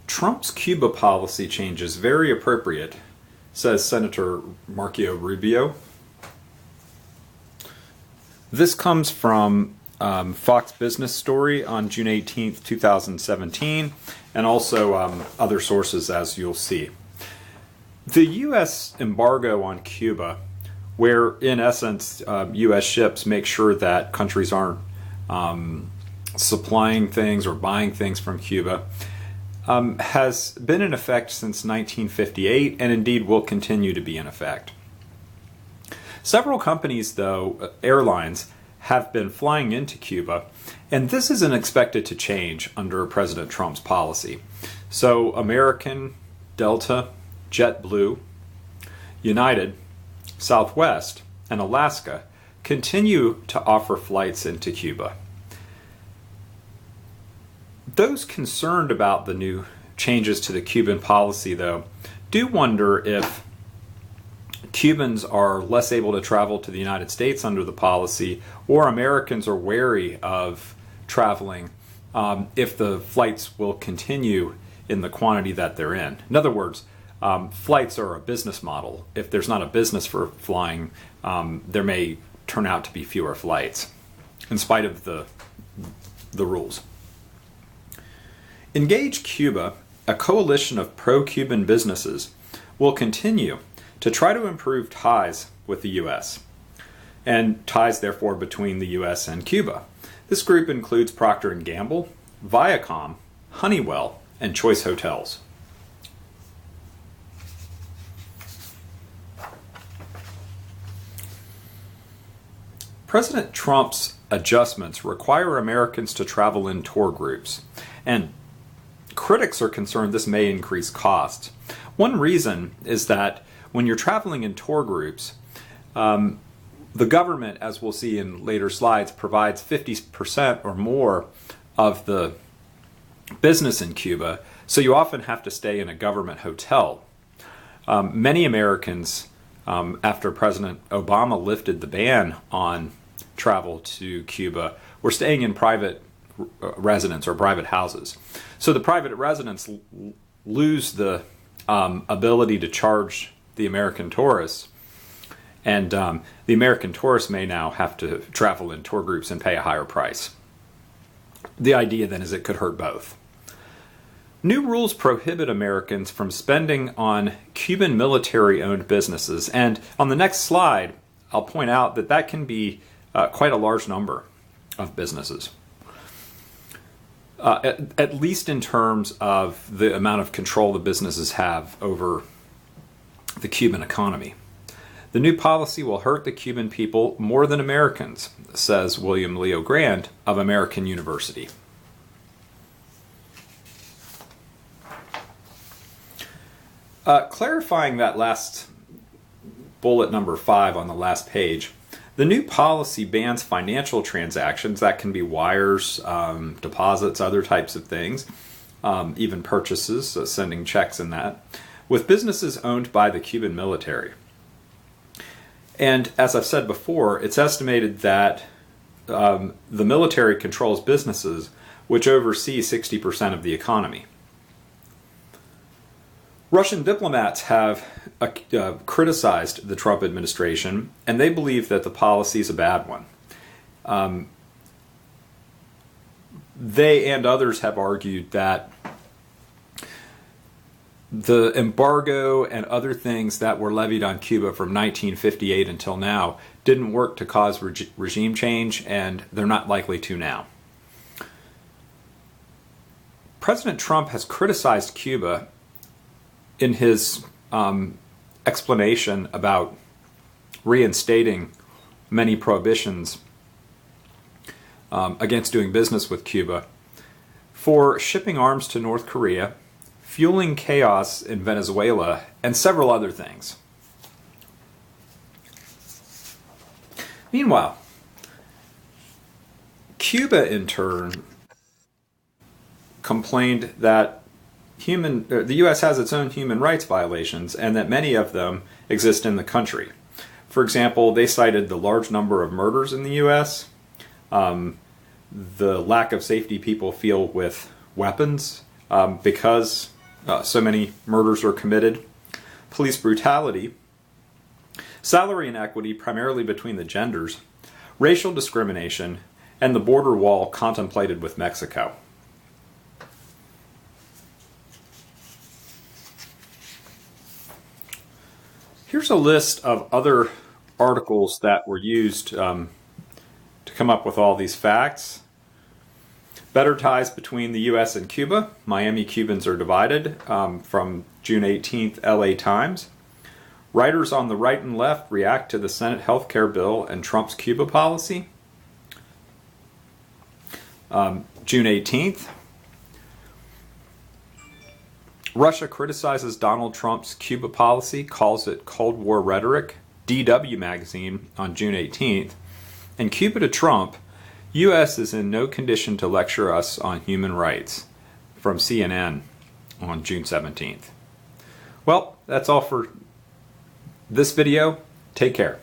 Trump's Cuba policy change is very appropriate, says Senator Marco Rubio. This comes from Fox Business Story on June 18th, 2017, and also other sources, as you'll see. The U.S. embargo on Cuba, where in essence U.S. ships make sure that countries aren't supplying things or buying things from Cuba, has been in effect since 1958 and indeed will continue to be in effect. Several companies, though, airlines, have been flying into Cuba, and this isn't expected to change under President Trump's policy. So American, Delta, JetBlue, United, Southwest, and Alaska continue to offer flights into Cuba. Those concerned about the new changes to the Cuban policy, though, do wonder if Cubans are less able to travel to the United States under the policy, or Americans are wary of traveling if the flights will continue in the quantity that they're in. In other words, flights are a business model. If there's not a business for flying, there may turn out to be fewer flights, in spite of the rules. Engage Cuba, a coalition of pro-Cuban businesses, will continue to try to improve ties with the U.S., and ties, therefore, between the U.S. and Cuba. This group includes Procter & Gamble, Viacom, Honeywell, and Choice Hotels. President Trump's adjustments require Americans to travel in tour groups, and critics are concerned this may increase costs. One reason is that when you're traveling in tour groups, the government, as we'll see in later slides, provides 50% or more of the business in Cuba, so you often have to stay in a government hotel. Many Americans, after President Obama lifted the ban on travel to Cuba, were staying in private residence or private houses. So the private residents lose the ability to charge the American tourists, and the American tourists may now have to travel in tour groups and pay a higher price. The idea then is it could hurt both. New rules prohibit Americans from spending on Cuban military-owned businesses, and on the next slide I'll point out that that can be quite a large number of businesses. At least in terms of the amount of control the businesses have over the Cuban economy. The new policy will hurt the Cuban people more than Americans, says William Leo Grand of American University. Clarifying that last bullet number 5 on the last page, the new policy bans financial transactions, that can be wires, deposits, other types of things, even purchases, so sending checks and that, with businesses owned by the Cuban military. And as I've said before, it's estimated that the military controls businesses which oversee 60% of the economy. Russian diplomats have criticized the Trump administration, and they believe that the policy is a bad one. They and others have argued that the embargo and other things that were levied on Cuba from 1958 until now didn't work to cause regime change, and they're not likely to now. President Trump has criticized Cuba in his explanation about reinstating many prohibitions against doing business with Cuba for shipping arms to North Korea, fueling chaos in Venezuela, and several other things. Meanwhile, Cuba in turn complained that the U.S. has its own human rights violations and that many of them exist in the country. For example, they cited the large number of murders in the U.S., the lack of safety people feel with weapons because so many murders are committed, police brutality, salary inequity primarily between the genders, racial discrimination, and the border wall contemplated with Mexico. Here's a list of other articles that were used to come up with all these facts. Better ties between the U.S. and Cuba. Miami Cubans are divided, from June 18th, LA Times. Writers on the right and left react to the Senate healthcare bill and Trump's Cuba policy. June 18th. Russia criticizes Donald Trump's Cuba policy, calls it Cold War rhetoric. DW magazine on June 18th. And Cuba to Trump, U.S. is in no condition to lecture us on human rights, from CNN on June 17th. Well, that's all for this video. Take care.